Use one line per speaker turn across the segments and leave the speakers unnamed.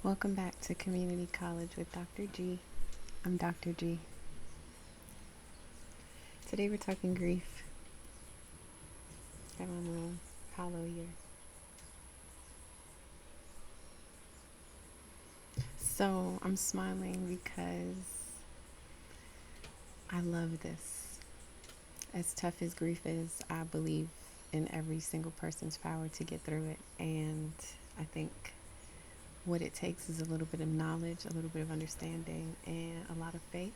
Welcome back to Community College with Dr. G. I'm Dr. G. Today we're talking grief. Got my little Apollo here. So I'm smiling because I love this. As tough as grief is, I believe in every single person's power to get through it. And I think what it takes is a little bit of knowledge, a little bit of understanding, and a lot of faith.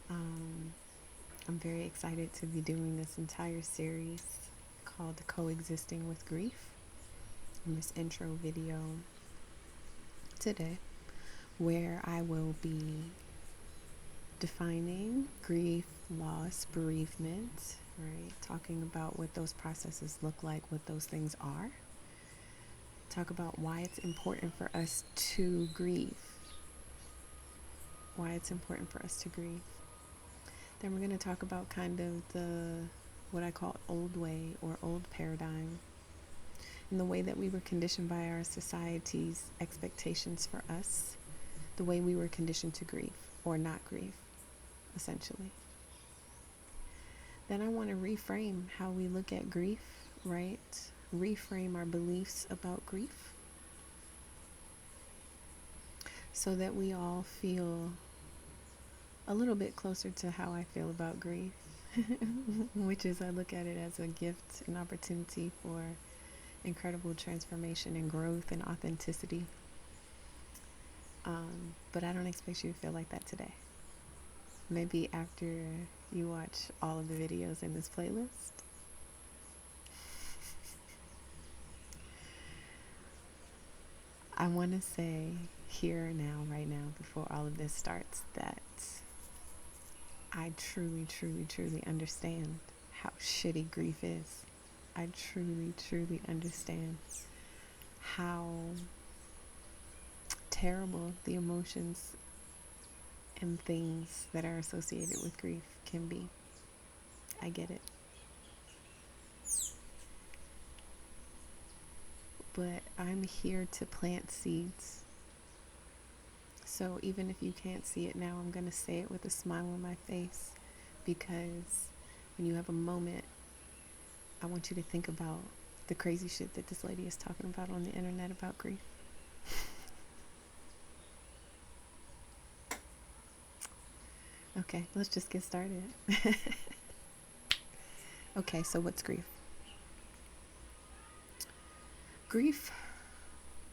I'm very excited to be doing this entire series called Coexisting with Grief in this intro video today, where I will be defining grief, loss, bereavement, right? Talking about what those processes look like, what those things are. Talk about why it's important for us to grieve. Why it's important for us to grieve. Then we're going to talk about kind of what I call old way or old paradigm, and the way that we were conditioned by our society's expectations for us, the way we were conditioned to grieve or not grieve, essentially. Then I want to reframe how we look at grief, right? Reframe our beliefs about grief so that we all feel a little bit closer to how I feel about grief, which is I look at it as a gift, an opportunity for incredible transformation and growth and authenticity. But I don't expect you to feel like that today. Maybe after you watch all of the videos in this playlist. I want to say here now, right now, before all of this starts, that I truly, truly, truly understand how shitty grief is. I truly, truly understand how terrible the emotions and things that are associated with grief can be. I get it. But I'm here to plant seeds. So even if you can't see it now, I'm going to say it with a smile on my face, because when you have a moment, I want you to think about the crazy shit that this lady is talking about on the internet about grief. Okay, let's just get started. Okay, so what's grief? Grief,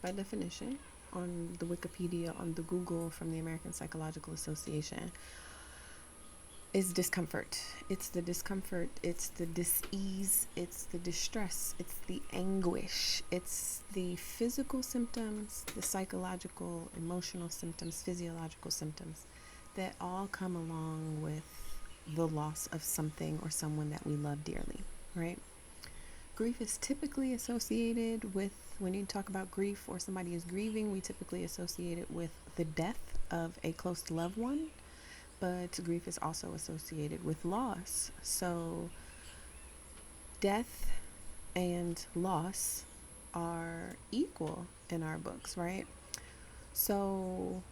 by definition, on the Wikipedia, on the Google from the American Psychological Association, is discomfort. It's the discomfort, it's the dis-ease, it's the distress, it's the anguish, it's the physical symptoms, the psychological, emotional symptoms, physiological symptoms that all come along with the loss of something or someone that we love dearly, right? Grief is typically associated with, when you talk about grief or somebody is grieving, we typically associate it with the death of a close loved one, but grief is also associated with loss. So death and loss are equal in our books, right? So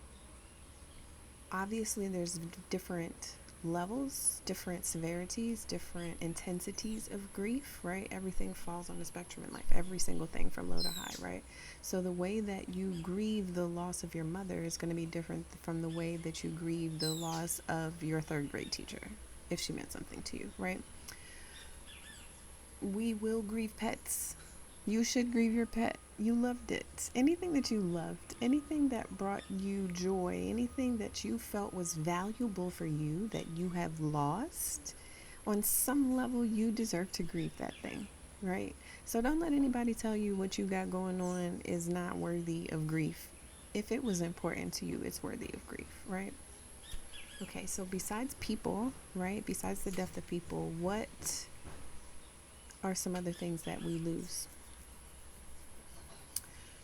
obviously there's different levels, different severities, different intensities of grief, right? Everything falls on the spectrum in life, every single thing from low to high, right? So the way that you grieve the loss of your mother is going to be different from the way that you grieve the loss of your third grade teacher, if she meant something to you, right? We will grieve pets. You should grieve your pet. You loved it. Anything that you loved, anything that brought you joy, anything that you felt was valuable for you that you have lost, on some level you deserve to grieve that thing, right? So don't let anybody tell you what you got going on is not worthy of grief. If it was important to you, it's worthy of grief, right? Okay, so besides people, right? Besides the death of people, what are some other things that we lose?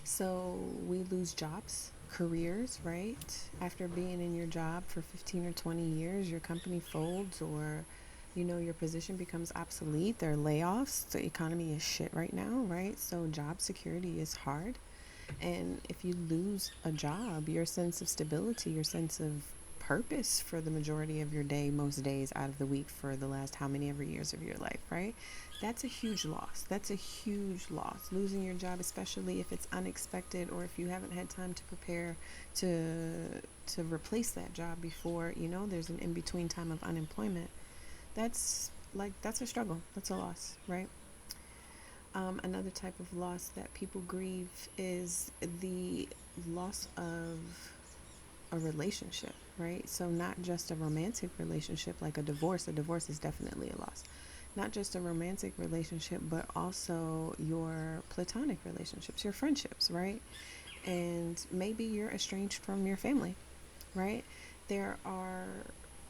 So we lose jobs, careers, right? After being in your job for 15 or 20 years, your company folds, or your position becomes obsolete. There are layoffs. The economy is shit right now, right? So job security is hard. And if you lose a job, your sense of stability, your sense of purpose for the majority of your day, most days out of the week for the last how many ever years of your life, right? That's a huge loss. That's a huge loss. Losing your job, especially if it's unexpected or if you haven't had time to prepare to replace that job before, there's an in-between time of unemployment. That's a struggle. That's a loss, right? Another type of loss that people grieve is the loss of a relationship, right? So, not just a romantic relationship like a divorce. A divorce is definitely a loss. Not just a romantic relationship, but also your platonic relationships, your friendships, right? And maybe you're estranged from your family, right? There are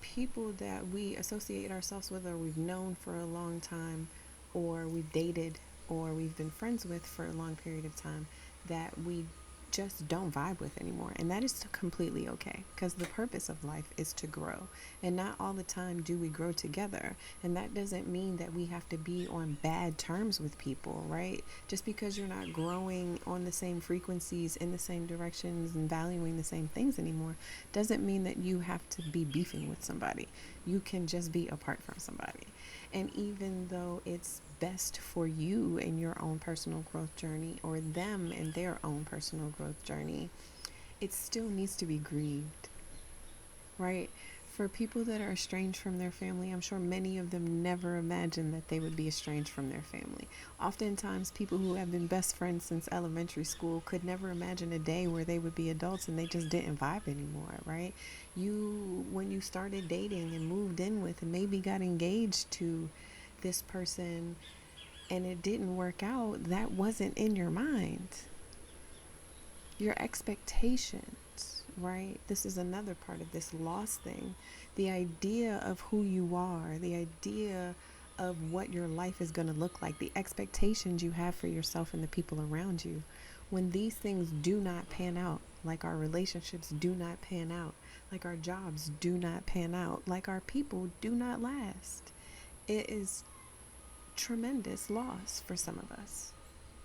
people that we associate ourselves with or we've known for a long time or we've dated or we've been friends with for a long period of time that we just don't vibe with anymore. And that is completely okay because the purpose of life is to grow. And not all the time do we grow together. And that doesn't mean that we have to be on bad terms with people, right? Just because you're not growing on the same frequencies, in the same directions, and valuing the same things anymore, doesn't mean that you have to be beefing with somebody. You can just be apart from somebody. And even though it's best for you in your own personal growth journey or them in their own personal growth journey, it still needs to be grieved, right? For people that are estranged from their family, I'm sure many of them never imagined that they would be estranged from their family. Oftentimes, people who have been best friends since elementary school could never imagine a day where they would be adults and they just didn't vibe anymore, right? When you started dating and moved in with and maybe got engaged to this person and it didn't work out, that wasn't in your mind. Your expectations, right? This is another part of this loss thing. The idea of who you are, the idea of what your life is going to look like, the expectations you have for yourself and the people around you. When these things do not pan out, like our relationships do not pan out, like our jobs do not pan out, like our people do not last, it is tremendous loss for some of us.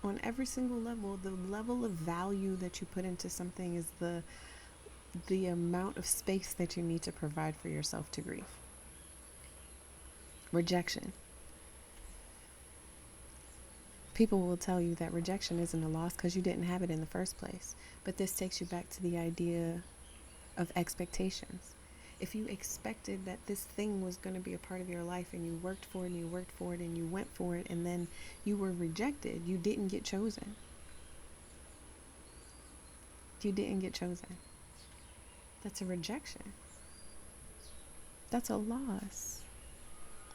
On every single level, the level of value that you put into something is the amount of space that you need to provide for yourself to grieve. Rejection. People will tell you that rejection isn't a loss because you didn't have it in the first place. But this takes you back to the idea of expectations. If you expected that this thing was going to be a part of your life and you worked for it and you worked for it and you went for it and then you were rejected, you didn't get chosen. You didn't get chosen. That's a rejection. That's a loss.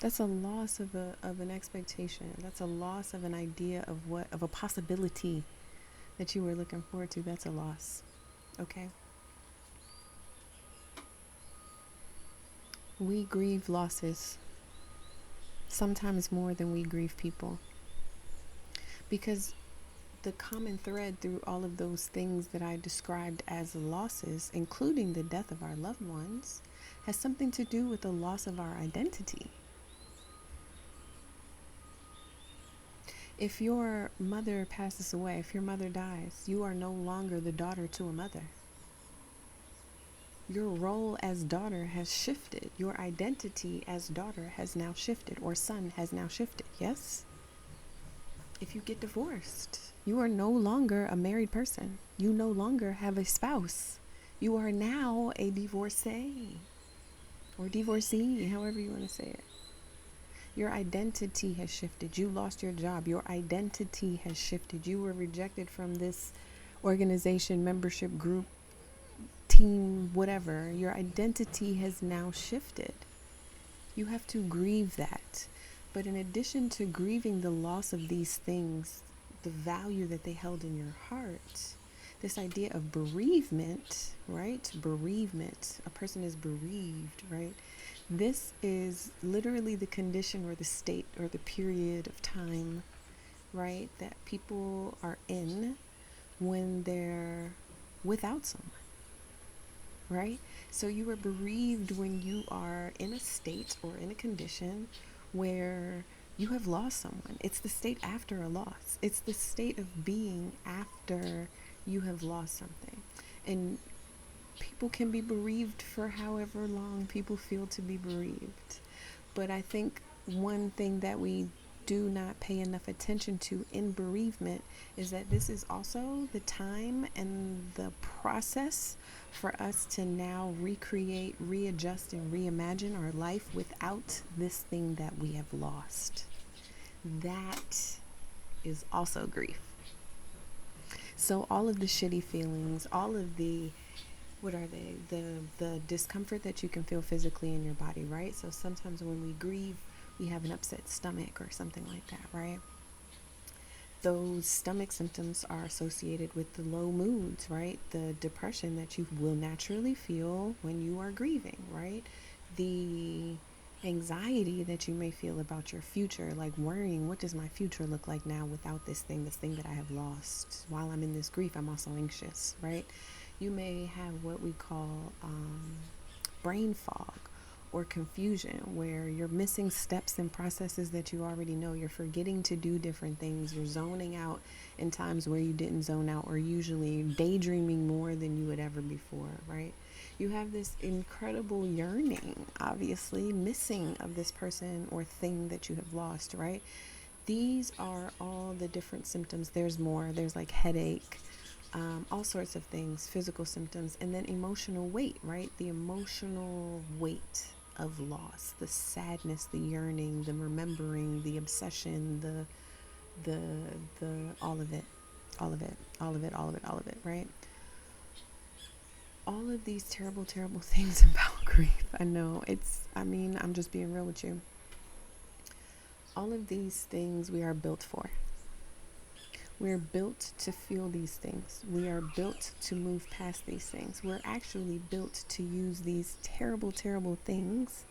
That's a loss of an expectation. That's a loss of an idea of a possibility that you were looking forward to. That's a loss. Okay? We grieve losses sometimes more than we grieve people. Because the common thread through all of those things that I described as losses, including the death of our loved ones, has something to do with the loss of our identity. If your mother passes away, if your mother dies, you are no longer the daughter to a mother. Your role as daughter has shifted. Your identity as daughter has now shifted, or son has now shifted, yes? If you get divorced, you are no longer a married person. You no longer have a spouse. You are now a divorcee or divorcee, however you want to say it. Your identity has shifted. You lost your job. Your identity has shifted. You were rejected from this organization, membership group, team, whatever. Your identity has now shifted. You have to grieve that. But in addition to grieving the loss of these things, the value that they held in your heart, this idea of bereavement, right? Bereavement. A person is bereaved, right? This is literally the condition or the state or the period of time, right, that people are in when they're without someone, right? So you are bereaved when you are in a state or in a condition where you have lost someone. It's the state after a loss. It's the state of being after You have lost something. And people can be bereaved for however long people feel to be bereaved. But I think one thing that we do not pay enough attention to in bereavement is that this is also the time and the process for us to now recreate, readjust, and reimagine our life without this thing that we have lost. That is also grief. So all of the shitty feelings, all of the, what are they, the discomfort that you can feel physically in your body, right? So sometimes when we grieve, we have an upset stomach or something like that, right? Those stomach symptoms are associated with the low moods, right? The depression that you will naturally feel when you are grieving, right? The anxiety that you may feel about your future, like worrying, what does my future look like now without this thing that I have lost? While I'm in this grief, I'm also anxious, right? You may have what we call brain fog or confusion, where you're missing steps and processes that you already know. You're forgetting to do different things. You're zoning out in times where you didn't zone out, or usually daydreaming more than you would ever before, right? You have this incredible yearning, obviously, missing of this person or thing that you have lost, right? These are all the different symptoms. There's more. There's like headache, all sorts of things, physical symptoms, and then emotional weight, right? The emotional weight of loss, the sadness, the yearning, the remembering, the obsession, the all of it, all of it, all of it, all of it, all of it, right? All of these terrible, terrible things about grief. I know I'm just being real with you. All of these things we are built for. We're built to feel these things. We are built to move past these things. We're actually built to use these terrible, terrible things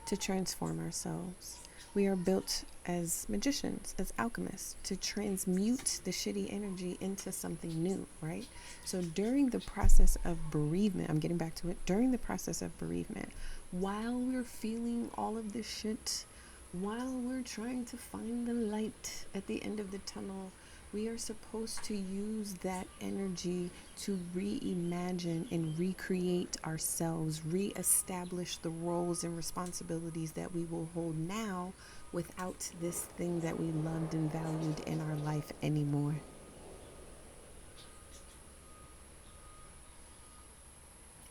to transform ourselves. We are built as magicians, as alchemists, to transmute the shitty energy into something new, right? So during the process of bereavement, I'm getting back to it, during the process of bereavement, while we're feeling all of this shit, while we're trying to find the light at the end of the tunnel, we are supposed to use that energy to reimagine and recreate ourselves, reestablish the roles and responsibilities that we will hold now without this thing that we loved and valued in our life anymore.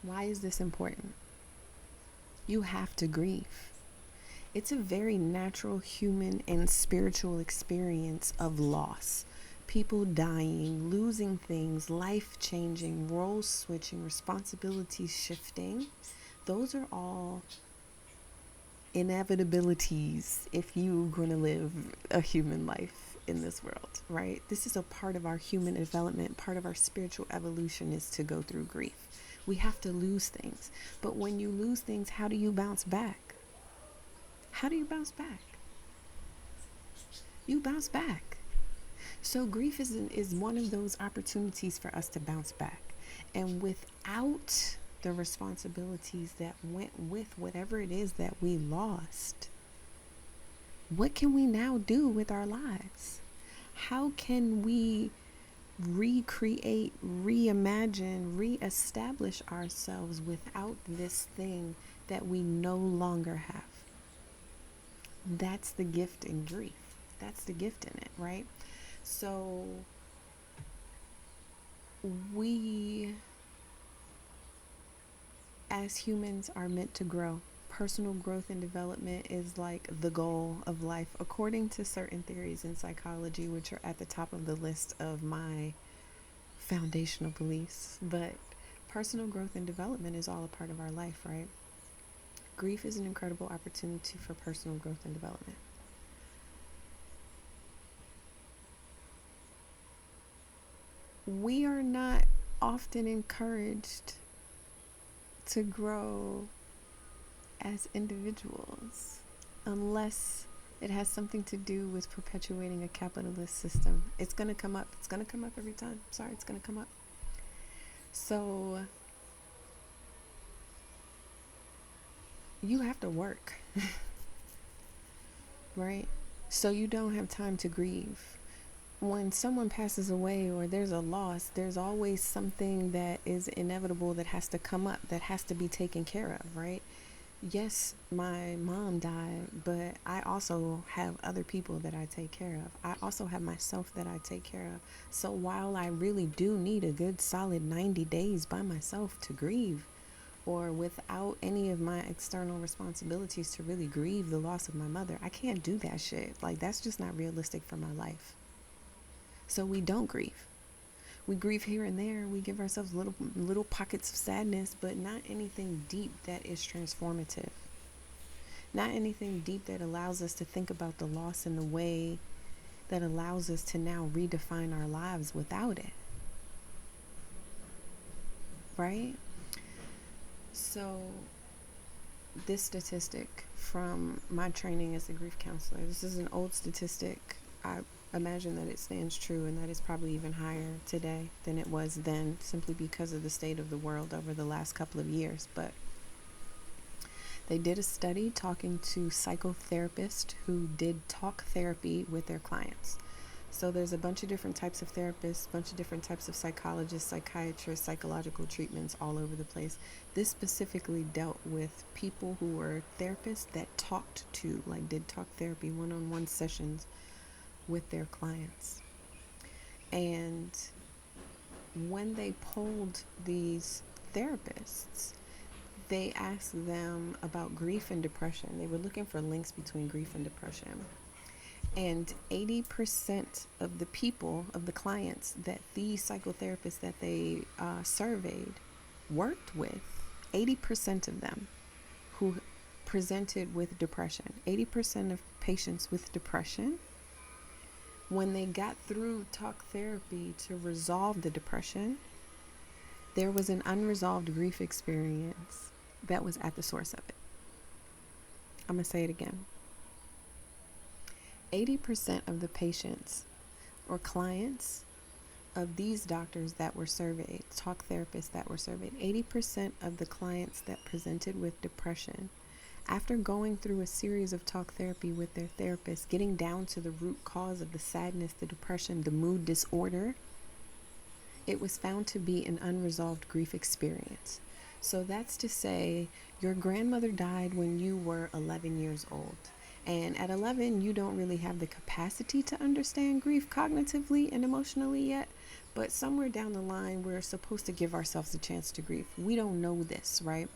Why is this important? You have to grieve. It's a very natural human and spiritual experience of loss. People dying, losing things, life changing, roles switching, responsibilities shifting. Those are all inevitabilities if you're going to live a human life in this world, right? This is a part of our human development, part of our spiritual evolution is to go through grief. We have to lose things. But when you lose things, how do you bounce back? How do you bounce back? You bounce back. So grief is one of those opportunities for us to bounce back. And without the responsibilities that went with whatever it is that we lost, what can we now do with our lives? How can we recreate, reimagine, reestablish ourselves without this thing that we no longer have? That's the gift in grief. That's the gift in it, right? So we as humans are meant to grow. Personal growth and development is like the goal of life, according to certain theories in psychology, which are at the top of the list of my foundational beliefs. But personal growth and development is all a part of our life, right? Grief is an incredible opportunity for personal growth and development. We are not often encouraged to grow as individuals unless it has something to do with perpetuating a capitalist system. It's going to come up. It's going to come up every time. Sorry, it's going to come up. So you have to work, right? So you don't have time to grieve. when someone passes away or there's a loss, there's always something that is inevitable that has to come up, that has to be taken care of, right? Yes, my mom died, but I also have other people that I take care of. I also have myself that I take care of. So while I really do need a good solid 90 days by myself to grieve, or without any of my external responsibilities to really grieve the loss of my mother, I can't do that shit. Like, that's just not realistic for my life. So we don't grieve. We grieve here and there. We give ourselves little pockets of sadness, but not anything deep that is transformative. Not anything deep that allows us to think about the loss in the way that allows us to now redefine our lives without it. Right? So, this statistic from my training as a grief counselor, this is an old statistic. I imagine that it stands true and that it's probably even higher today than it was then, simply because of the state of the world over the last couple of years. But they did a study talking to psychotherapists who did talk therapy with their clients. So there's a bunch of different types of therapists, a bunch of different types of psychologists, psychiatrists, psychological treatments all over the place. This specifically dealt with people who were therapists that talked to, like did talk therapy, one-on-one sessions with their clients. And when they polled these therapists, they asked them about grief and depression. They were looking for links between grief and depression. And 80% of the people, of the clients that the psychotherapists that they surveyed worked with, 80% of them who presented with depression, 80% of patients with depression, when they got through talk therapy to resolve the depression, there was an unresolved grief experience that was at the source of it. I'm going to say it again. 80% of the patients or clients of these doctors that were surveyed, talk therapists that were surveyed, 80% of the clients that presented with depression, after going through a series of talk therapy with their therapist, getting down to the root cause of the sadness, the depression, the mood disorder, it was found to be an unresolved grief experience. So that's to say, your grandmother died when you were 11 years old. And at 11, you don't really have the capacity to understand grief cognitively and emotionally yet. But somewhere down the line, we're supposed to give ourselves a chance to grieve. We don't know this, right?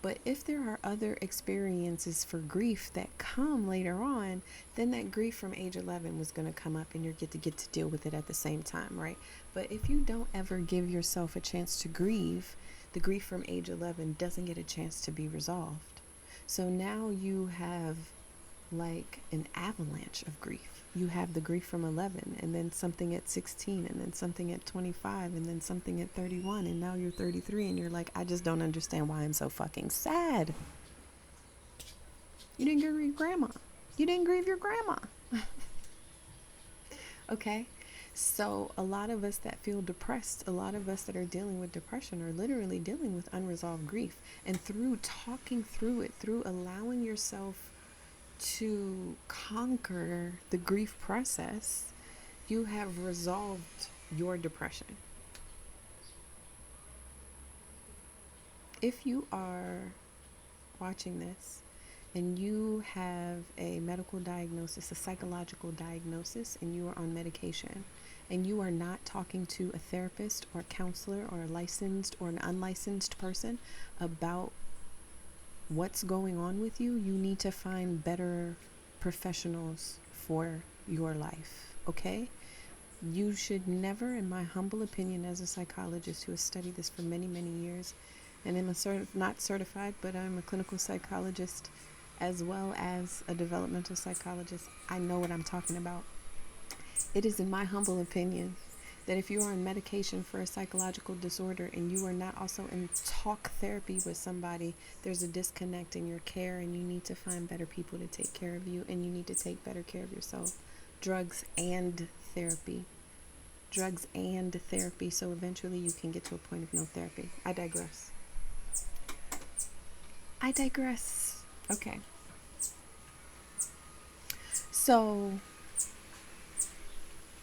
But if there are other experiences for grief that come later on, then that grief from age 11 was going to come up and you get to deal with it at the same time, right? But if you don't ever give yourself a chance to grieve, the grief from age 11 doesn't get a chance to be resolved. So now you have like an avalanche of grief. You have the grief from 11, and then something at 16, and then something at 25, and then something at 31, and now you're 33, and you're like, I just don't understand why I'm so fucking sad. You didn't grieve grandma. You didn't grieve your grandma. Okay? So a lot of us that feel depressed, a lot of us that are dealing with depression are literally dealing with unresolved grief. And through talking through it, through allowing yourself to conquer the grief process, you have resolved your depression. If you are watching this and you have a medical diagnosis, a psychological diagnosis, and you are on medication, and you are not talking to a therapist or a counselor or a licensed or an unlicensed person about what's going on with you, you need to find better professionals for your life, okay? You should never, in my humble opinion as a psychologist who has studied this for many, many years, and I'm not certified, but I'm a clinical psychologist as well as a developmental psychologist. I know what I'm talking about. It is in my humble opinion that if you are on medication for a psychological disorder and you are not also in talk therapy with somebody, there's a disconnect in your care, and you need to find better people to take care of you, and you need to take better care of yourself. Drugs and therapy. Drugs and therapy, so eventually you can get to a point of no therapy. I digress. Okay. So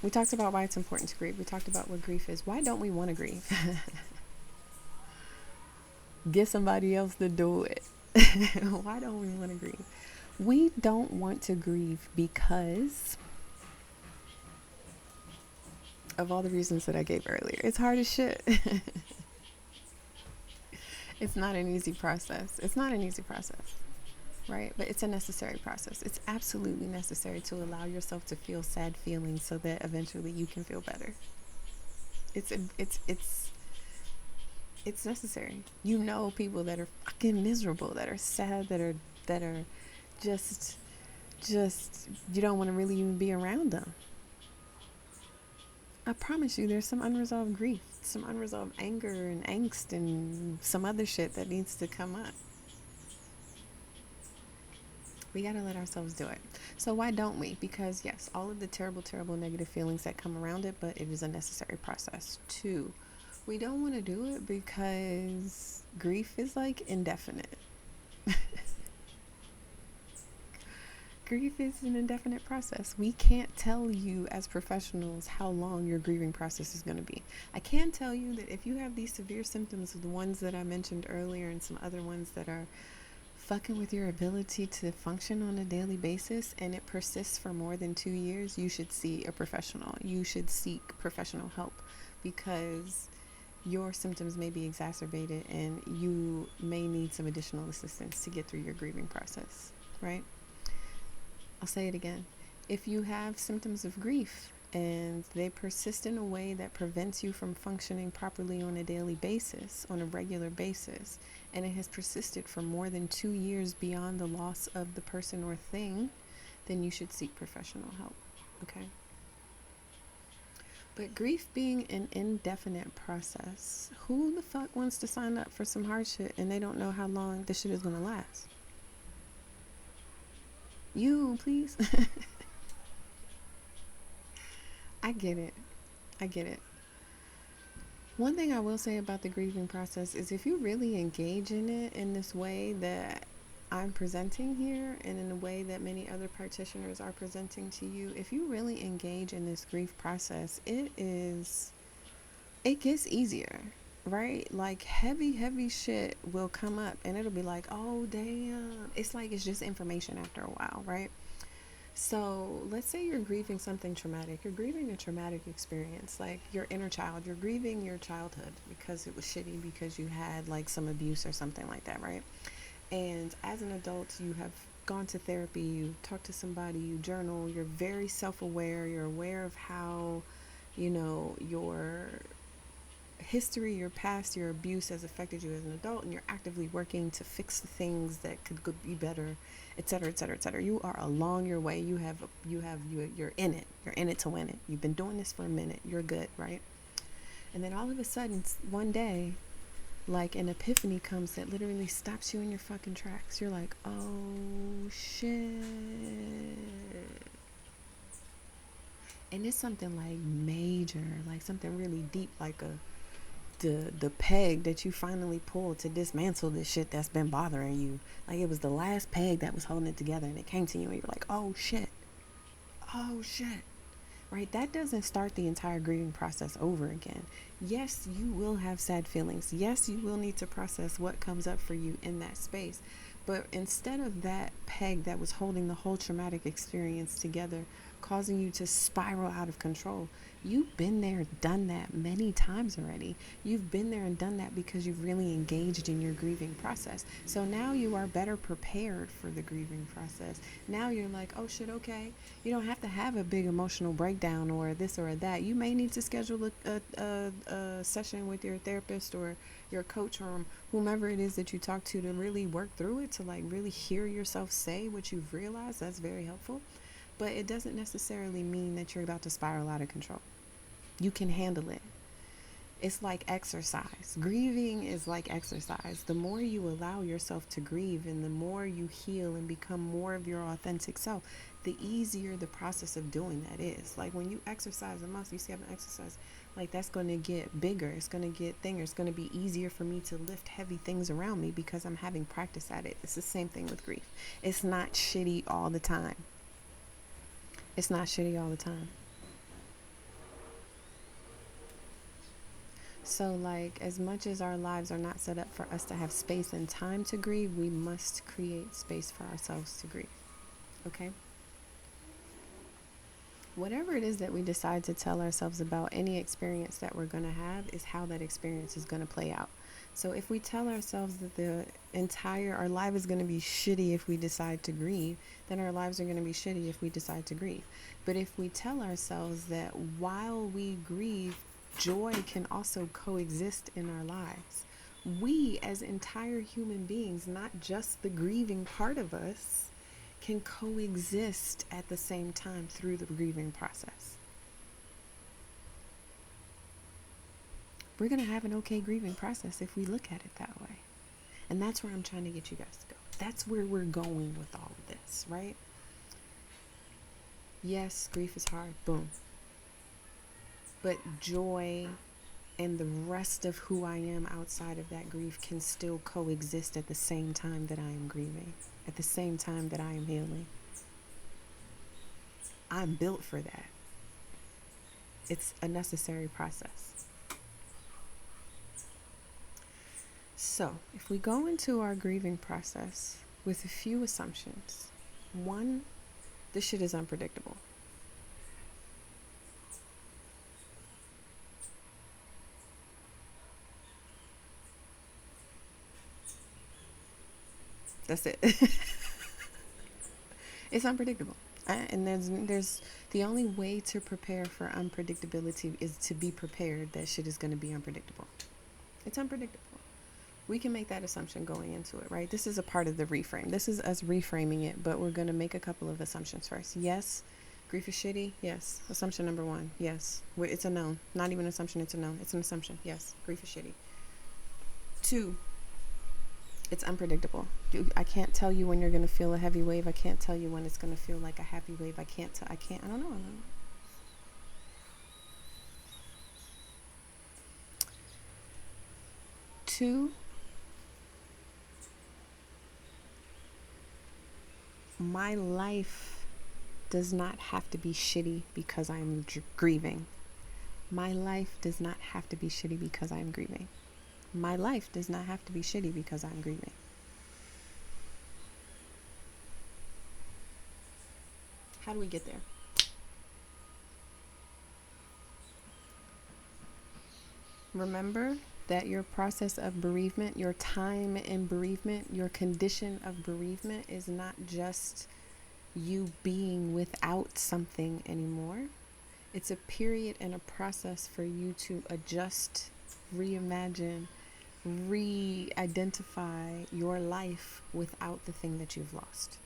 We talked about why it's important to grieve. We talked about what grief is. Why don't we want to grieve? Get somebody else to do it. Why don't we want to grieve? We don't want to grieve because of all the reasons that I gave earlier. It's hard as shit. It's not an easy process. It's not an easy process, right? But it's a necessary process. It's absolutely necessary to allow yourself to feel sad feelings so that eventually you can feel better. It's necessary. You know people that are fucking miserable, that are sad, that are just you don't want to really even be around them. I promise you there's some unresolved grief, some unresolved anger and angst and some other shit that needs to come up. We got to let ourselves do it. So why don't we? Because yes, all of the terrible, terrible negative feelings that come around it, but it is a necessary process. Two, we don't want to do it because grief is like indefinite. Grief is an indefinite process. We can't tell you as professionals how long your grieving process is going to be. I can tell you that if you have these severe symptoms, the ones that I mentioned earlier and some other ones that are fucking with your ability to function on a daily basis and it persists for more than 2 years, you should see a professional. You should seek professional help because your symptoms may be exacerbated and you may need some additional assistance to get through your grieving process, right? I'll say it again. If you have symptoms of grief and they persist in a way that prevents you from functioning properly on a daily basis, on a regular basis, and it has persisted for more than 2 years beyond the loss of the person or thing, then you should seek professional help, okay? But grief being an indefinite process, who the fuck wants to sign up for some hard shit and they don't know how long this shit is gonna last? You, please. I get it. I get it. One thing I will say about the grieving process is if you really engage in it in this way that I'm presenting here and in the way that many other practitioners are presenting to you, if you really engage in this grief process, it gets easier, right? Like heavy shit will come up and it'll be like, oh damn. It's like it's just information after a while, right? So let's say you're grieving something traumatic. You're grieving a traumatic experience, like your inner child. You're grieving your childhood because it was shitty, because you had like some abuse or something like that, right? And as an adult, you have gone to therapy, you talk to somebody, you journal, you're very self-aware, you're aware of how, your history, your past, your abuse has affected you as an adult, and you're actively working to fix the things that could be better, etc., etc., etc. You are along your way. You're in it. You're in it to win it. You've been doing this for a minute. You're good, right? And then all of a sudden, one day, like an epiphany comes that literally stops you in your fucking tracks. You're like, oh shit. And it's something like major, like something really deep, like the peg that you finally pulled to dismantle this shit that's been bothering you. Like it was the last peg that was holding it together and it came to you and you're like, oh shit. Right? That doesn't start the entire grieving process over again. Yes, you will have sad feelings. Yes, you will need to process what comes up for you in that space. But instead of that peg that was holding the whole traumatic experience together, causing you to spiral out of control, you've been there, done that many times already. You've been there and done that because you've really engaged in your grieving process. So now you are better prepared for the grieving process. Now you're like, oh shit, okay. You don't have to have a big emotional breakdown or this or that. You may need to schedule a session with your therapist or your coach or whomever it is that you talk to really work through it, to like really hear yourself say what you've realized. That's very helpful. But it doesn't necessarily mean that you're about to spiral out of control. You can handle it. It's like exercise. Grieving is like exercise. The more you allow yourself to grieve and the more you heal and become more of your authentic self, the easier the process of doing that is. Like when you exercise a muscle, you see, I've been exercise, like that's going to get bigger. It's going to get thinner. It's going to be easier for me to lift heavy things around me because I'm having practice at it. It's the same thing with grief. It's not shitty all the time. It's not shitty all the time. So, like, as much as our lives are not set up for us to have space and time to grieve, we must create space for ourselves to grieve. Okay? Whatever it is that we decide to tell ourselves about any experience that we're going to have is how that experience is going to play out. So if we tell ourselves that our life is going to be shitty if we decide to grieve, then our lives are going to be shitty if we decide to grieve. But if we tell ourselves that while we grieve, joy can also coexist in our lives, we as entire human beings, not just the grieving part of us, can coexist at the same time through the grieving process. We're going to have an okay grieving process if we look at it that way. And that's where I'm trying to get you guys to go. That's where we're going with all of this, right? Yes, grief is hard. Boom. But joy and the rest of who I am outside of that grief can still coexist at the same time that I am grieving, at the same time that I am healing. I'm built for that. It's a necessary process. So, if we go into our grieving process with a few assumptions, one, this shit is unpredictable. That's it. It's unpredictable. And there's the only way to prepare for unpredictability is to be prepared that shit is going to be unpredictable. It's unpredictable. We can make that assumption going into it, right? This is a part of the reframe. This is us reframing it, but we're going to make a couple of assumptions first. Yes, grief is shitty. Yes. Assumption number one. Yes. It's a known. Not even an assumption. It's a known. It's an assumption. Yes. Grief is shitty. Two, it's unpredictable. I can't tell you when you're going to feel a heavy wave. I can't tell you when it's going to feel like a happy wave. I don't know. Two, my life does not have to be shitty because I'm grieving. My life does not have to be shitty because I'm grieving. My life does not have to be shitty because I'm grieving. How do we get there? Remember that your process of bereavement, your time in bereavement, your condition of bereavement is not just you being without something anymore. It's a period and a process for you to adjust, reimagine, re-identify your life without the thing that you've lost.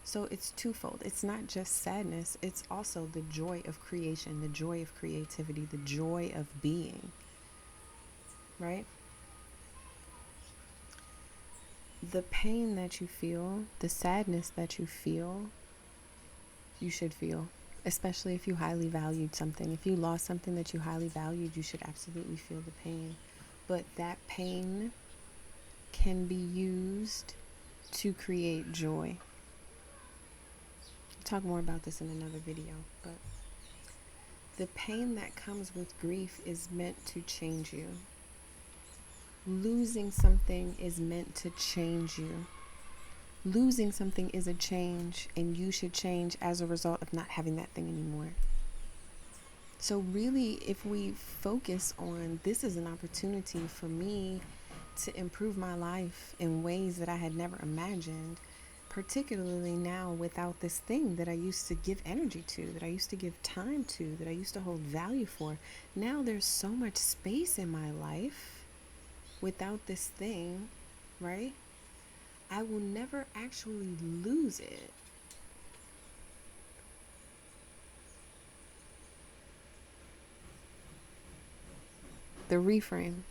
So it's twofold. It's not just sadness, it's also the joy of creation, the joy of creativity, the joy of being. Right? The pain that you feel, the sadness that you feel, you should feel. Especially if you highly valued something. If you lost something that you highly valued, you should absolutely feel the pain. But that pain can be used to create joy. I'll talk more about this in another video, but the pain that comes with grief is meant to change you. Losing something is meant to change you. Losing something is a change, and you should change as a result of not having that thing anymore. So really, if we focus on this is an opportunity for me to improve my life in ways that I had never imagined, particularly now without this thing that I used to give energy to, that I used to give time to, that I used to hold value for. Now there's so much space in my life without this thing, right? I will never actually lose it. The reframe.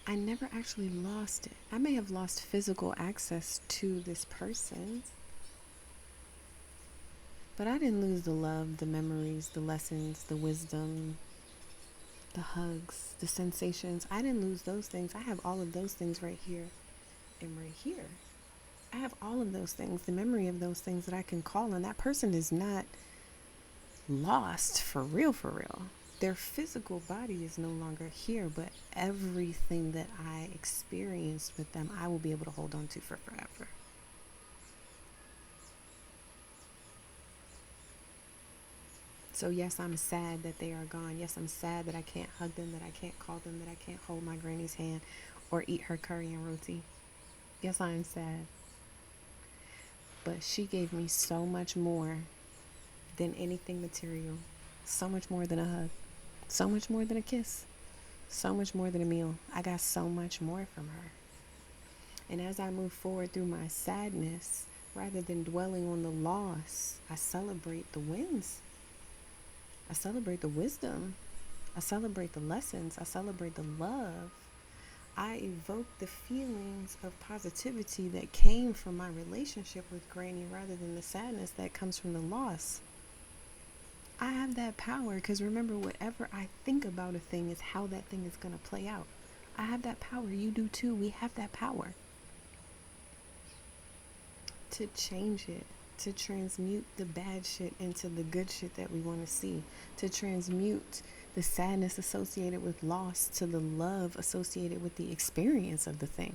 I never actually lost it. I may have lost physical access to this person, but I didn't lose the love, the memories, the lessons, the wisdom, the hugs, the sensations. I didn't lose those things. I have all of those things right here and right here. I have all of those things, the memory of those things that I can call on. That person is not lost for real, for real. Their physical body is no longer here, but everything that I experienced with them, I will be able to hold on to for forever. So yes, I'm sad that they are gone. Yes, I'm sad that I can't hug them, that I can't call them, that I can't hold my granny's hand or eat her curry and roti. Yes, I am sad. But she gave me so much more than anything material. So much more than a hug. So much more than a kiss. So much more than a meal. I got so much more from her. And as I move forward through my sadness, rather than dwelling on the loss, I celebrate the wins. I celebrate the wisdom. I celebrate the lessons. I celebrate the love. I evoke the feelings of positivity that came from my relationship with Granny rather than the sadness that comes from the loss. I have that power because remember, whatever I think about a thing is how that thing is going to play out. I have that power. You do too. We have that power to change it, to transmute the bad shit into the good shit that we want to see, to transmute the sadness associated with loss to the love associated with the experience of the thing.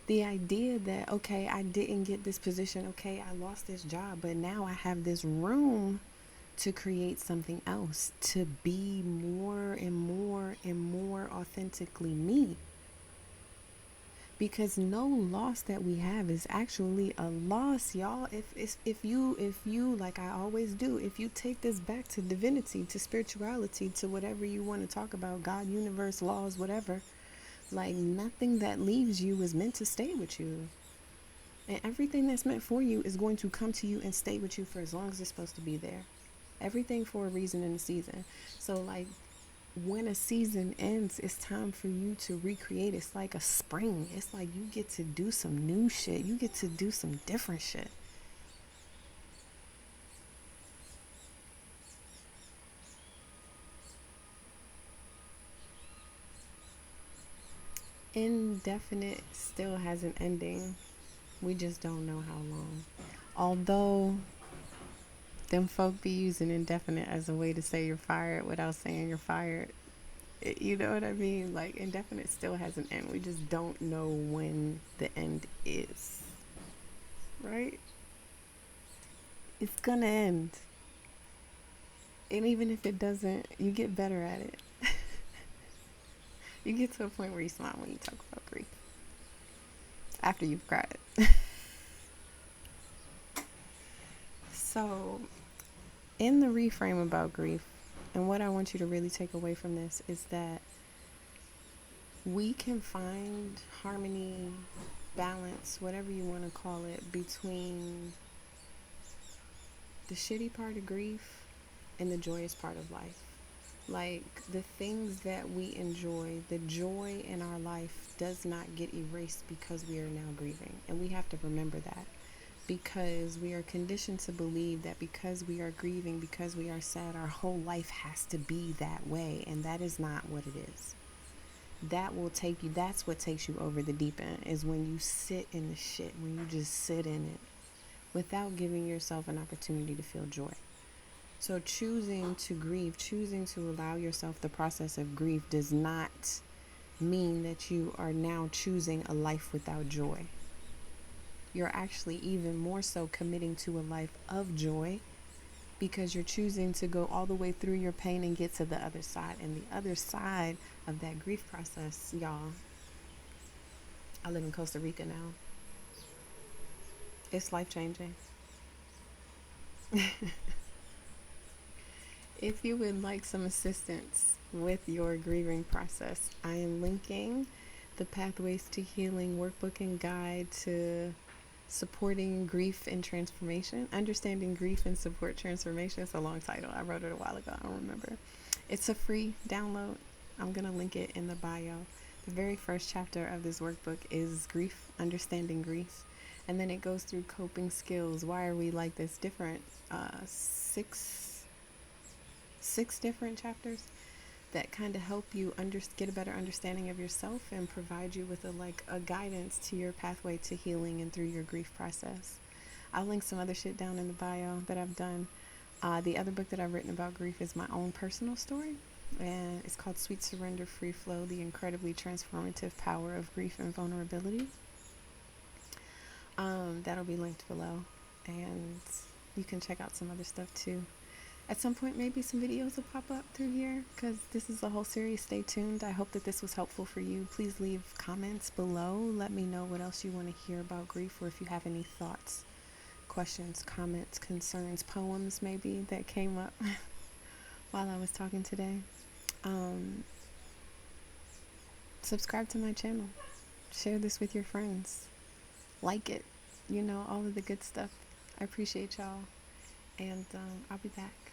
The idea that, okay, I didn't get this position, okay, I lost this job, but now I have this room to create something else, to be more and more and more authentically me. Because no loss that we have is actually a loss, y'all. If you like I always do, if you take this back to divinity, to spirituality, to whatever you want to talk about, God, universe, laws, whatever, like nothing that leaves you is meant to stay with you. And everything that's meant for you is going to come to you and stay with you for as long as it's supposed to be there. Everything for a reason in a season. So like when a season ends, it's time for you to recreate. It's like a spring. It's like you get to do some new shit. You get to do some different shit. Indefinite still has an ending. We just don't know how long. Although them folk be using indefinite as a way to say you're fired without saying you're fired. You know what I mean? Like indefinite still has an end. We just don't know when the end is. Right? It's gonna end. And even if it doesn't, you get better at it. You get to a point where you smile when you talk about grief. After you've cried. So, in the reframe about grief, and what I want you to really take away from this is that we can find harmony, balance, whatever you want to call it, between the shitty part of grief and the joyous part of life. Like the things that we enjoy, the joy in our life does not get erased because we are now grieving. And we have to remember that, because we are conditioned to believe that because we are grieving, because we are sad, our whole life has to be that way. And that is not what it is. That will take you, that's what takes you over the deep end, is when you sit in the shit, when you just sit in it without giving yourself an opportunity to feel joy. So choosing to grieve, choosing to allow yourself the process of grief does not mean that you are now choosing a life without joy. You're actually even more so committing to a life of joy, because you're choosing to go all the way through your pain and get to the other side. And the other side of that grief process, y'all, I live in Costa Rica now. It's life changing. If you would like some assistance with your grieving process, I am linking the Pathways to Healing workbook and guide to supporting grief and transformation. Understanding grief and support transformation. It's a long title. I wrote it a while ago. I don't remember. It's a free download. I'm going to link it in the bio. The very first chapter of this workbook is grief, understanding grief. And then it goes through coping skills. Why are we like this? Different six different chapters that kind of help you get a better understanding of yourself and provide you with a guidance to your pathway to healing and through your grief process. I'll link some other shit down in the bio that I've done. The other book that I've written about grief is my own personal story, and it's called Sweet Surrender, Free Flow, The Incredibly Transformative Power of Grief and Vulnerability. That'll be linked below, and you can check out some other stuff too. At some point, maybe some videos will pop up through here because this is a whole series. Stay tuned. I hope that this was helpful for you. Please leave comments below. Let me know what else you want to hear about grief, or if you have any thoughts, questions, comments, concerns, poems maybe that came up while I was talking today. Subscribe to my channel. Share this with your friends. Like it. You know, all of the good stuff. I appreciate y'all. And I'll be back.